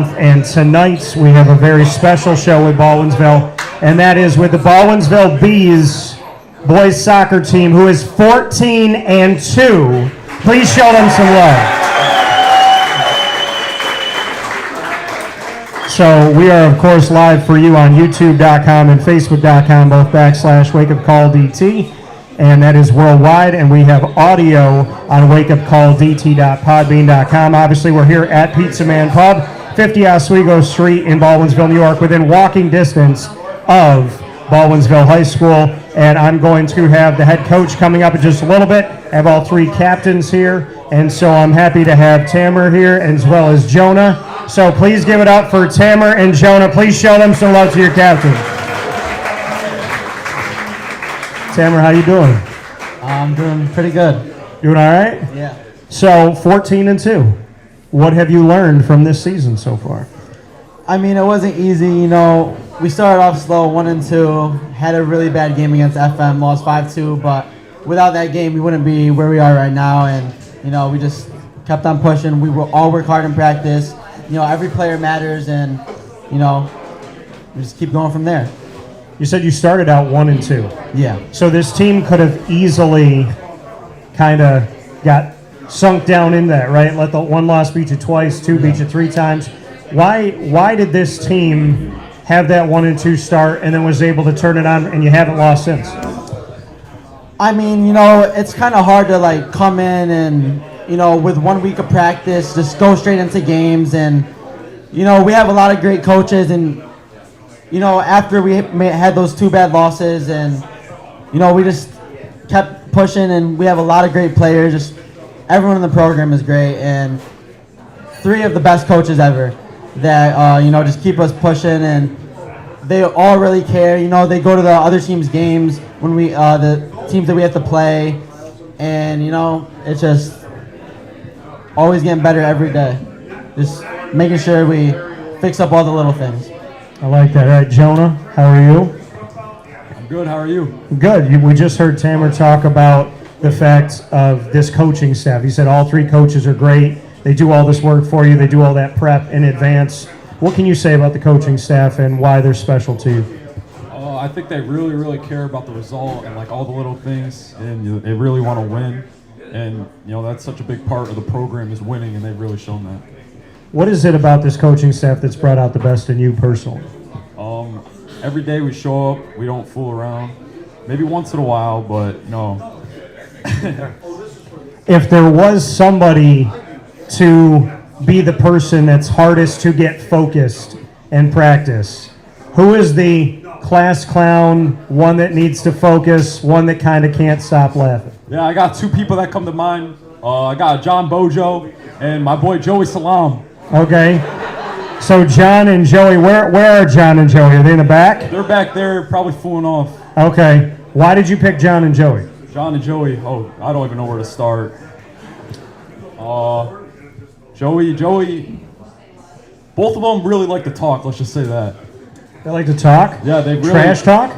And tonight we have a very special show with Baldwinsville, and that is with the Baldwinsville Bees Boys Soccer team, who is 14-2. Please show them some love. So we are, of course, live for you on YouTube.com and Facebook.com, both /WakeUpCallDT, and that is worldwide. And we have audio on wakeupcalldt.podbean.com. Obviously, we're here at Pizza Man Pub, 50 Oswego Street in Baldwinsville, New York, within walking distance of Baldwinsville High School. And I'm going to have the head coach coming up in just a little bit. I have all three captains here, and so I'm happy to have Tamer here as well as Jonah. So please give it up for Tamer and Jonah. Please show them some love to your captain. Tamer, how you doing? I'm doing pretty good. Doing all right? Yeah. So 14-2. What have you learned from this season so far? I mean, it wasn't easy. You know, we started off slow, 1-2, had a really bad game against FM, lost 5-2, but without that game, we wouldn't be where we are right now. And, you know, we just kept on pushing. We will all work hard in practice. You know, every player matters, and, you know, we just keep going from there. You said you started out 1-2. Yeah. So this team could have easily kind of got sunk down in that, right? Let the one loss beat you twice, two beat you three times. Why did this team have that 1-2 start and then was able to turn it on, and you haven't lost since? I mean, you know, it's kind of hard to, like, come in and, you know, with 1 week of practice, just go straight into games. And, you know, we have a lot of great coaches, and, you know, after we had those two bad losses, and, you know, we just kept pushing, and we have a lot of great players. Just everyone in the program is great, and three of the best coaches ever that, you know, just keep us pushing, and they all really care. You know, they go to the other team's games when we, the teams that we have to play, and, you know, it's just always getting better every day. Just making sure we fix up all the little things. I like that. All right, Jonah, how are you? I'm good. How are you? Good. We just heard Tamer talk about the fact of this coaching staff. He said all three coaches are great. They do all this work for you. They do all that prep in advance. What can you say about the coaching staff and why they're special to you? I think they really, really care about the result and like all the little things, and they really want to win. And, you know, that's such a big part of the program is winning, and they've really shown that. What is it about this coaching staff that's brought out the best in you personally? Every day we show up, we don't fool around. Maybe once in a while, but, you know. If there was somebody to be the person that's hardest to get focused and practice, who is the class clown, one that needs to focus, one that kind of can't stop laughing? Yeah, I got two people that come to mind. I got John Bojo and my boy Joey Salam. Okay. So John and Joey, where are John and Joey? Are they in the back? They're back there probably fooling off. Okay. Why did you pick John and Joey? John and Joey, I don't even know where to start. Joey, both of them really like to talk, let's just say that. They like to talk? Yeah, they really... Trash talk?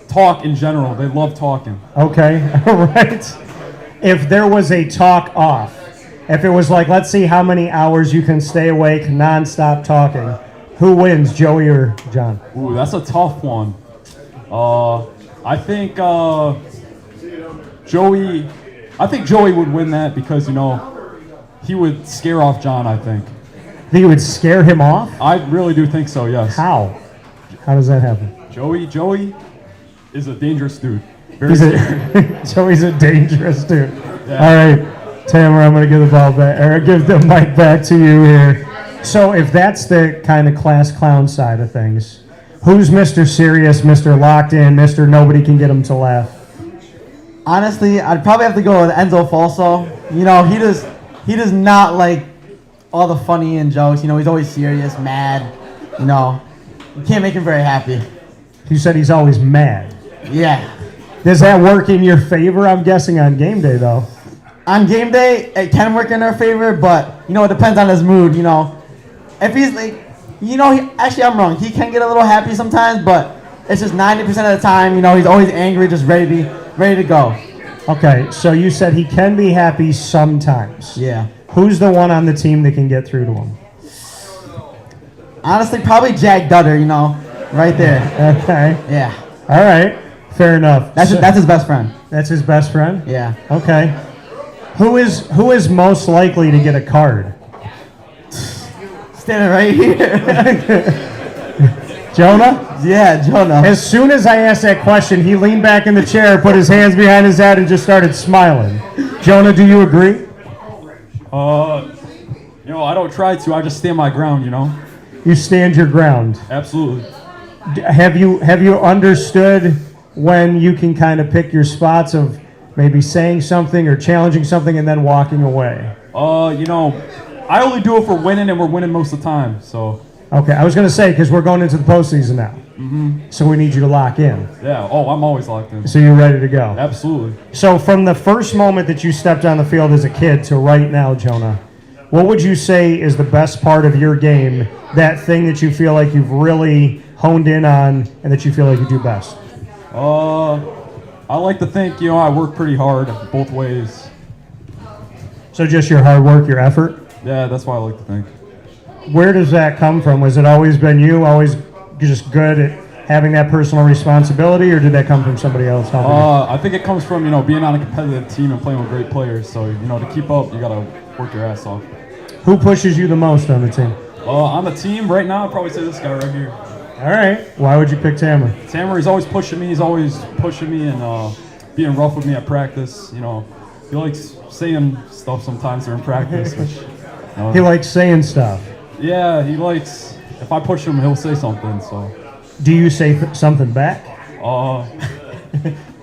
Talk in general. They love talking. Okay, all right. If there was a talk off, if it was like, let's see how many hours you can stay awake nonstop talking, who wins, Joey or John? Ooh, that's a tough one. I think Joey would win that because, you know, he would scare off John, I think. Think you would scare him off? I really do think so, yes. How? How does that happen? Joey is a dangerous dude. Joey's a dangerous dude. Yeah. All right, Tamer, I'm going to give the ball back, or give the mic back to you here. So if that's the kind of class clown side of things, who's Mr. Serious, Mr. Locked In, Mr. Nobody Can Get Him to Laugh? Honestly, I'd probably have to go with Enzo Falso. You know, he does not like all the funny and jokes. You know, he's always serious, mad. You know, you can't make him very happy. You said he's always mad. Yeah. Does that work in your favor? I'm guessing on game day, though. On game day, it can work in our favor, but, you know, it depends on his mood, you know. If he's like, you know, actually, I'm wrong. He can get a little happy sometimes, but it's just 90% of the time, you know, he's always angry, just ready to go. Okay, so you said he can be happy sometimes. Yeah. Who's the one on the team that can get through to him? Honestly, probably Jack Dutter, right there. Okay. Yeah. All right. Fair enough. That's his best friend. That's his best friend? Yeah. Okay. Who is most likely to get a card? Standing right here. Jonah? Yeah, Jonah. As soon as I asked that question, he leaned back in the chair, put his hands behind his head, and just started smiling. Jonah, do you agree? I don't try to. I just stand my ground, You stand your ground. Absolutely. Have you understood when you can kind of pick your spots of maybe saying something or challenging something and then walking away? I only do it for winning, and we're winning most of the time, so. Okay, I was going to say, because we're going into the postseason now. Mm-hmm. So we need you to lock in. Yeah, I'm always locked in. So you're ready to go. Absolutely. So from the first moment that you stepped on the field as a kid to right now, Jonah, what would you say is the best part of your game, that thing that you feel like you've really honed in on and that you feel like you do best? I like to think, I work pretty hard both ways. So just your hard work, your effort? Yeah, that's what I like to think. Where does that come from? Was it always been you, always just good at having that personal responsibility, or did that come from somebody else helping you? I think it comes from, being on a competitive team and playing with great players. So, to keep up, you got to work your ass off. Who pushes you the most on the team? On the team right now, I'd probably say this guy right here. All right. Why would you pick Tamer? Tamer, he's always pushing me. He's always pushing me and being rough with me at practice. He likes saying stuff sometimes during practice. Which, He likes saying stuff. Yeah, he likes. If I push him, he'll say something. So. Do you say something back? I'll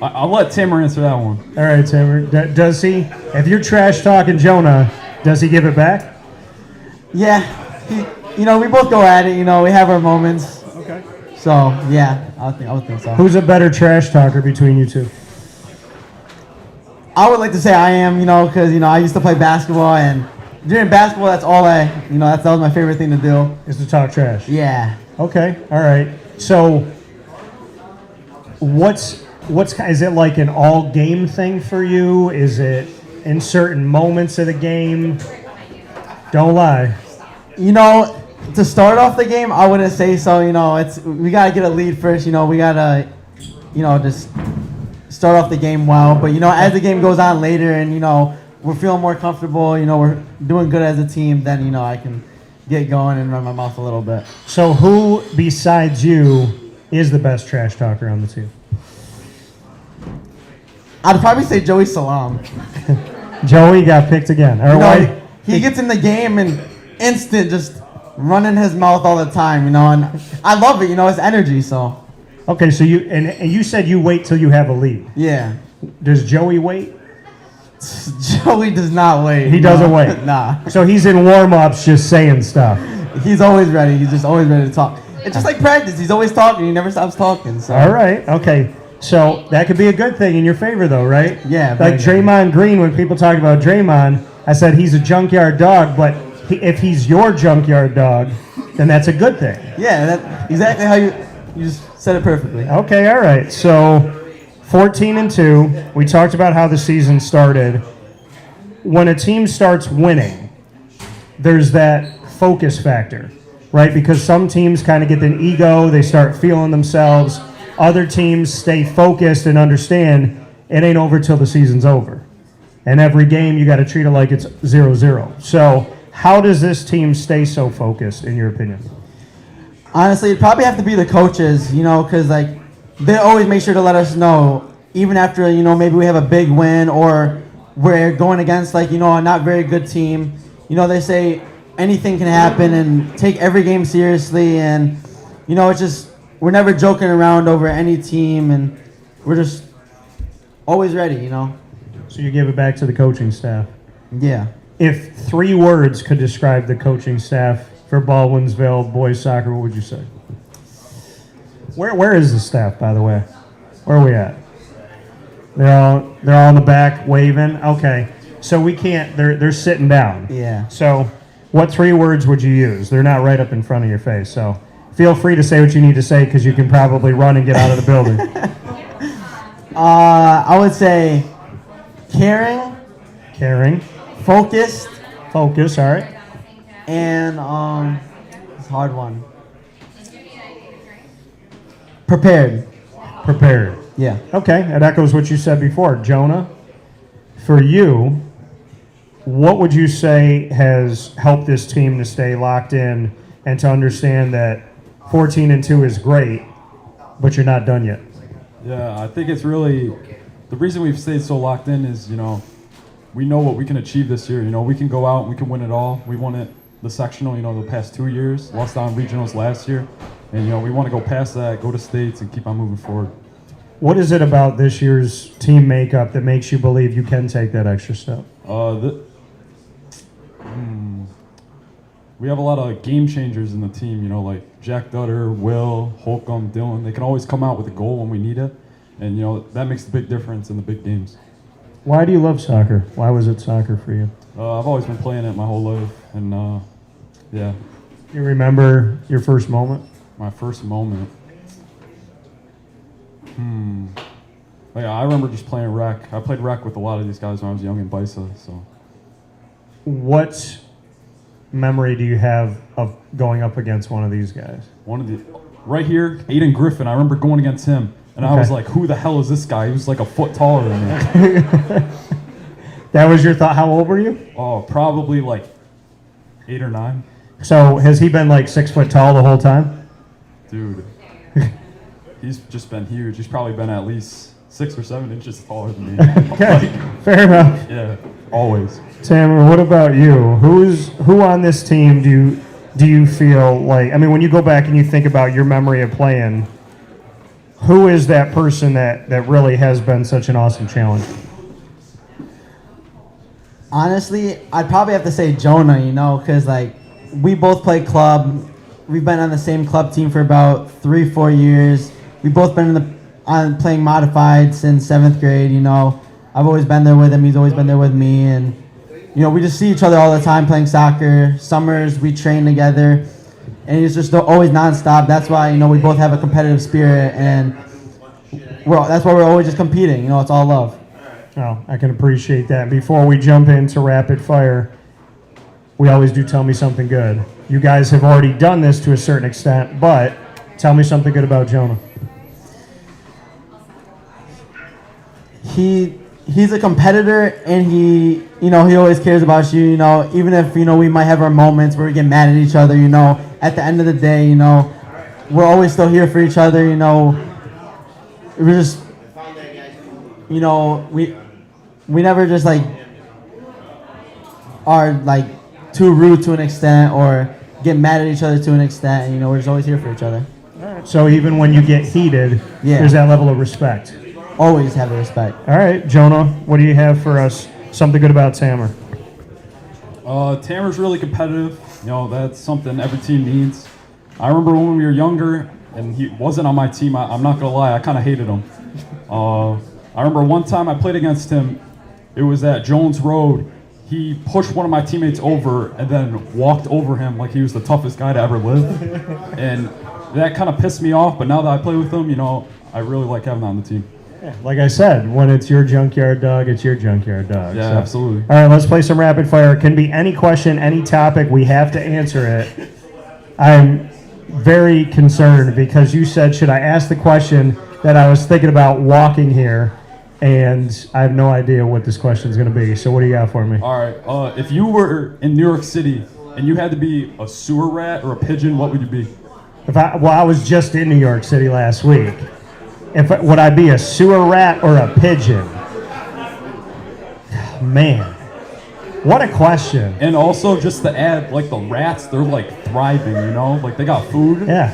let Tamer answer that one. All right, Tamer. Does he? If you're trash talking Jonah, does he give it back? Yeah. We both go at it. We have our moments. Okay. So yeah, I would think so. Who's a better trash talker between you two? I would like to say I am. Because I used to play basketball, and during basketball, that's all that was my favorite thing to do. Is to talk trash. Yeah. Okay. All right. So, is it like an all game thing for you? Is it in certain moments of the game? Don't lie. To start off the game, I wouldn't say so. We gotta get a lead first. We gotta, just start off the game well. But as the game goes on later, and we're feeling more comfortable, we're doing good as a team, then I can get going and run my mouth a little bit. So who besides you is the best trash talker on the team? I'd probably say Joey Salam. Joey got picked again. He gets in the game and instant just running his mouth all the time, and I love it, his energy. So. Okay, so you said you wait till you have a lead. Yeah. Does Joey wait? Joey does not wait. He doesn't wait. Nah. So he's in warm-ups just saying stuff. He's always ready. He's just always ready to talk. It's just like practice. He's always talking. He never stops talking. So. All right. Okay. So that could be a good thing in your favor, though, right? Yeah. Like Draymond Green, when people talk about Draymond, I said he's a junkyard dog, but if he's your junkyard dog, then that's a good thing. Yeah, that's exactly how you just said it perfectly. Okay. All right. So 14-2. We talked about how the season started. When a team starts winning, there's that focus factor, right? Because some teams kind of get an ego, they start feeling themselves. Other teams stay focused and understand it ain't over till the season's over. And every game you got to treat it like it's 0-0. So how does this team stay so focused, in your opinion? Honestly, it'd probably have to be the coaches, because they always make sure to let us know, even after, maybe we have a big win or we're going against, a not very good team. They say anything can happen and take every game seriously. And, it's just, we're never joking around over any team, and we're just always ready, So you give it back to the coaching staff. Yeah. If 3 words could describe the coaching staff for Baldwinsville Boys Soccer, what would you say? Where is the staff, by the way? Where are we at? They're all in the back waving. Okay, so we can't. They're sitting down. Yeah. So, what 3 words would you use? They're not right up in front of your face. So, feel free to say what you need to say because you can probably run and get out of the building. I would say caring. Caring. Focused. Focus. All right. And It's a hard one. Prepared. Prepared. Yeah. Okay, that echoes what you said before. Jonah, for you, what would you say has helped this team to stay locked in and to understand that 14-2 is great, but you're not done yet? Yeah, I think it's really the reason we've stayed so locked in is, we know what we can achieve this year. We can go out and we can win it all. We won it the sectional, the past 2 years, lost out on regionals last year. And, we want to go past that, go to states, and keep on moving forward. What is it about this year's team makeup that makes you believe you can take that extra step? We have a lot of game changers in the team, like Jack Dutter, Will, Holcomb, Dylan. They can always come out with a goal when we need it. And, that makes a big difference in the big games. Why do you love soccer? Why was it soccer for you? I've always been playing it my whole life. And, yeah. You remember your first moment? My first moment. Yeah, I remember just playing rec. I played rec with a lot of these guys when I was young in Bisa. So, what memory do you have of going up against one of these guys? Right here, Aiden Griffin. I remember going against him, and I was like, "Who the hell is this guy?" He was like a foot taller than me. That was your thought. How old were you? Oh, probably like 8 or 9. So has he been like 6 foot tall the whole time? Dude, he's just been huge. He's probably been at least 6 or 7 inches taller than me. Okay, fair enough. Yeah, always. Tamer, what about you? Who on this team do you feel like? I mean, when you go back and you think about your memory of playing, who is that person that really has been such an awesome challenge? Honestly, I'd probably have to say Jonah, because we both play club. We've been on the same club team for about 3-4 years. We've both been on playing modified since 7th grade. I've always been there with him. He's always been there with me, and we just see each other all the time playing soccer. Summers we train together, and he's just always nonstop. That's why we both have a competitive spirit, and that's why we're always just competing. It's all love. Oh, I can appreciate that. Before we jump into rapid fire, we always do Tell Me Something Good. You guys have already done this to a certain extent, but tell me something good about Jonah. He's a competitor, and he always cares about you. Even if we might have our moments where we get mad at each other. At the end of the day, we're always still here for each other. We're just, we never just are too rude to an extent or get mad at each other to an extent. We're just always here for each other. All right. So even when you get heated, there's that level of respect. Always have the respect. All right, Jonah, what do you have for us? Something good about Tamer? Tamer's really competitive. That's something every team needs. I remember when we were younger, and he wasn't on my team. I'm not gonna lie, I kind of hated him. I remember one time I played against him. It was at Jones Road. He pushed one of my teammates over and then walked over him like he was the toughest guy to ever live. And that kind of pissed me off. But now that I play with him, I really like having him on the team. Yeah, like I said, when it's your junkyard dog, it's your junkyard dog. Yeah, so. absolutely. All right, let's play some rapid fire. It can be any question, any topic. We have to answer it. I'm very concerned because you said, should I ask the question that I was thinking about walking here? And I have no idea what this question is going to be. So what do you got for me? All right. If you were in New York City and you had to be a sewer rat or a pigeon, what would you be? I was just in New York City last week. Would I be a sewer rat or a pigeon? Man, what a question. And also, just to add, the rats, they're thriving, they got food. Yeah.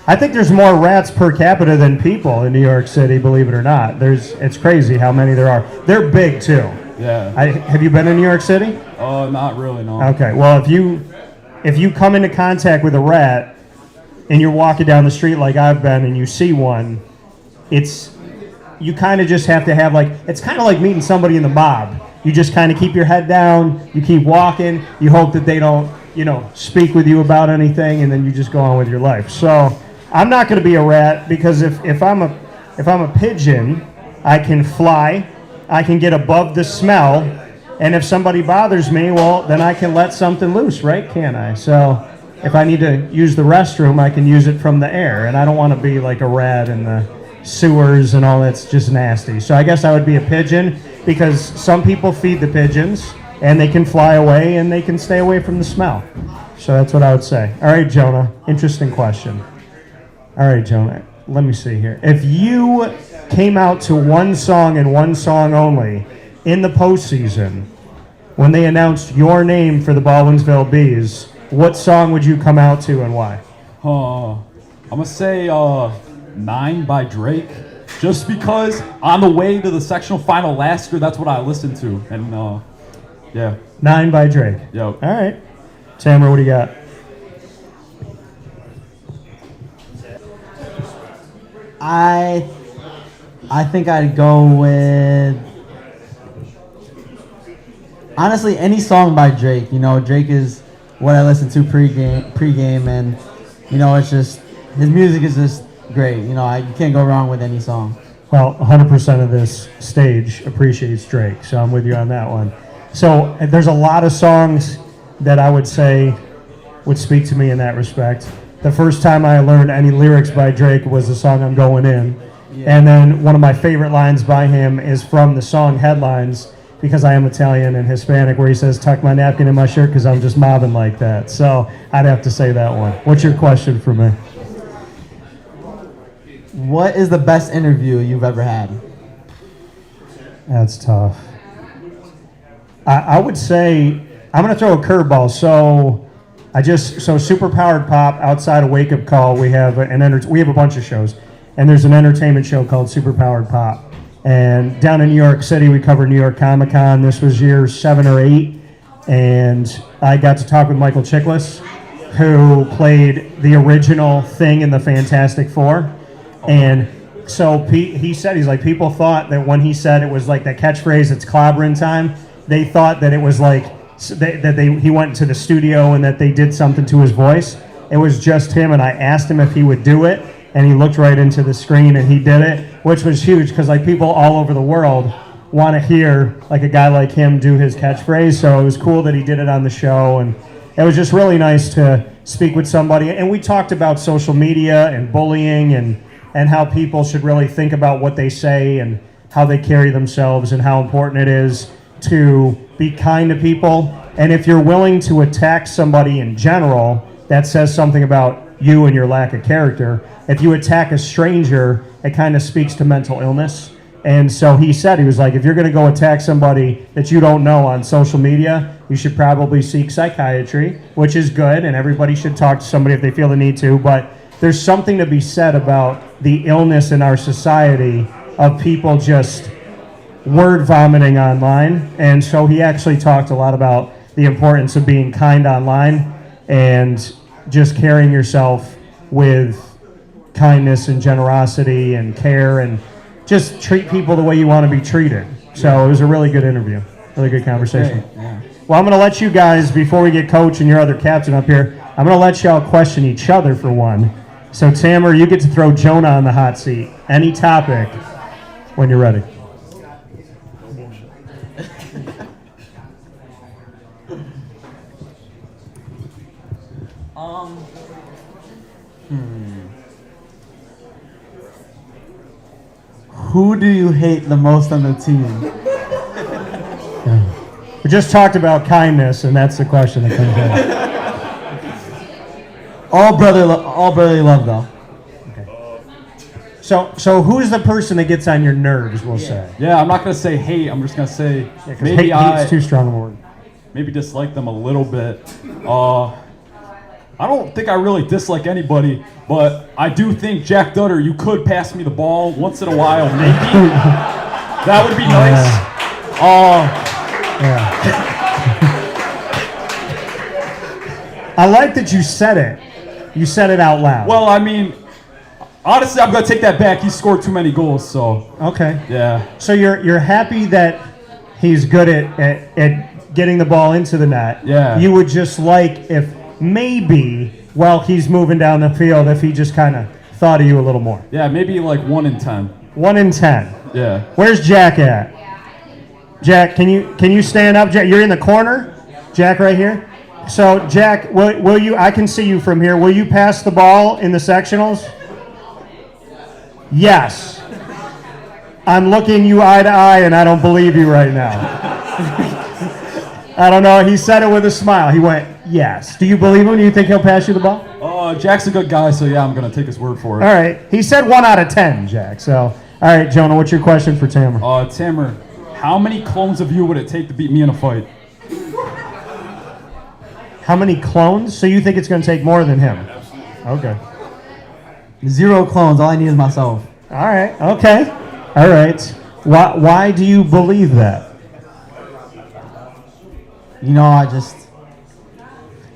I think there's more rats per capita than people in New York City, believe it or not. It's crazy how many there are. They're big too. Yeah. Have you been in New York City? Not really, no. Okay. Well, if you come into contact with a rat and you're walking down the street like I've been and you see one, you kind of just have to have it's kind of like meeting somebody in the mob. You just kind of keep your head down, you keep walking, you hope that they don't, speak with you about anything, and then you just go on with your life. So I'm not going to be a rat because if I'm a pigeon, I can fly, I can get above the smell, and if somebody bothers me, well, then I can let something loose, right? Can't I? So if I need to use the restroom, I can use it from the air, and I don't want to be like a rat in the sewers and all that's just nasty. So I guess I would be a pigeon, because some people feed the pigeons, and they can fly away, and they can stay away from the smell. So that's what I would say. All right, Jonah, interesting question. All right, Jonah, let me see here. If you came out to one song and one song only in the postseason, when they announced your name for the Baldwinsville Bees, what song would you come out to and why? I'm going to say 9 by Drake. Just because on the way to the sectional final last year, that's what I listened to. And, yeah. 9 by Drake. Yep. All right. Tamer, what do you got? I think I'd go with, honestly, any song by Drake. You know, Drake is what I listen to pregame, and you know, it's just, his music is just great. You know, you can't go wrong with any song. Well, 100% of this stage appreciates Drake, so I'm with you on that one. So there's a lot of songs that I would say would speak to me in that respect. The first time I learned any lyrics by Drake was the song I'm Going In. Yeah. And then one of my favorite lines by him is from the song Headlines, because I am Italian and Hispanic, where he says, tuck my napkin in my shirt because I'm just mobbing like that. So I'd have to say that one. What's your question for me? What is the best interview you've ever had? That's tough. I would say, I'm going to throw a curveball. So Superpowered Pop, outside of Wake Up Call, we have a bunch of shows. And there's an entertainment show called Superpowered Pop. And down in New York City, we covered New York Comic Con. This was year 7 or 8. And I got to talk with Michael Chiklis, who played the original Thing in the Fantastic Four. And so he said, he's like, people thought that when he said it was like that catchphrase, it's clobbering time, they thought that it was like, he went to the studio and that they did something to his voice. It was just him, and I asked him if he would do it. And he looked right into the screen and he did it, which was huge, because like people all over the world want to hear like a guy like him do his catchphrase. So it was cool that he did it on the show, and it was just really nice to speak with somebody. And we talked about social media and bullying and how people should really think about what they say and how they carry themselves, and how important it is to be kind to people. And if you're willing to attack somebody in general, that says something about you and your lack of character. If you attack a stranger, it kind of speaks to mental illness. And so he said, he was like, if you're going to go attack somebody that you don't know on social media, you should probably seek psychiatry, which is good, and everybody should talk to somebody if they feel the need to. But there's something to be said about the illness in our society of people just word vomiting online. And so he actually talked a lot about the importance of being kind online and just carrying yourself with kindness and generosity and care, and just treat people the way you want to be treated. So it was a really good interview, really good conversation. Yeah. Well, I'm going to let you guys, before we get Coach and your other captain up here, I'm going to let y'all question each other for one. So Tamer, you get to throw Jonah on the hot seat. Any topic when you're ready. Who do you hate the most on the team? We just talked about kindness, and that's the question that comes in. All brotherly love, though. Okay. So who's the person that gets on your nerves, we'll say? Yeah, I'm not going to say hate. I'm just going to say maybe hate's too strong a word. Maybe dislike them a little bit. I don't think I really dislike anybody, but I do think, Jack Dutter, you could pass me the ball once in a while, maybe. That would be nice. I like that you said it. You said it out loud. Well, I mean, honestly, I'm going to take that back. He scored too many goals, so. Okay. Yeah. So you're happy that he's good at getting the ball into the net. Yeah. You would just like if maybe while he's moving down the field, if he just kind of thought of you a little more. Yeah, maybe like 1 in 10. 1 in 10. Yeah. Where's Jack at? Jack, can you stand up? Jack, you're in the corner. Jack, right here. So, Jack, will you, I can see you from here, will you pass the ball in the sectionals? Yes. I'm looking you eye to eye, and I don't believe you right now. I don't know, he said it with a smile. He went, yes. Do you believe him? Do you think he'll pass you the ball? Jack's a good guy, so yeah, I'm going to take his word for it. All right. He said 1 out of 10, Jack. So, all right, Jonah, what's your question for Tamer? Tamer, how many clones of you would it take to beat me in a fight? How many clones? So you think it's going to take more than him? Okay. 0 clones. All I need is myself. All right. Okay. All right. Why do you believe that? You know,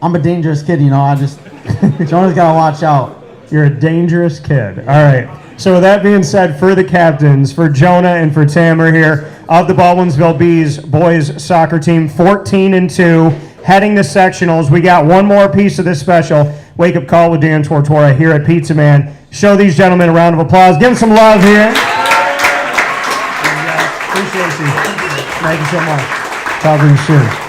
I'm a dangerous kid, you know, Jonah's got to watch out. You're a dangerous kid. All right. So with that being said, for the captains, for Jonah and for Tamer here of the Baldwinsville Bees Boys Soccer Team, 14-2, heading to sectionals. We got one more piece of this special wake-up call with Dan Tortora here at Pizza Man. Show these gentlemen a round of applause. Give them some love here. Appreciate you. Thank you so much. Talk to you soon.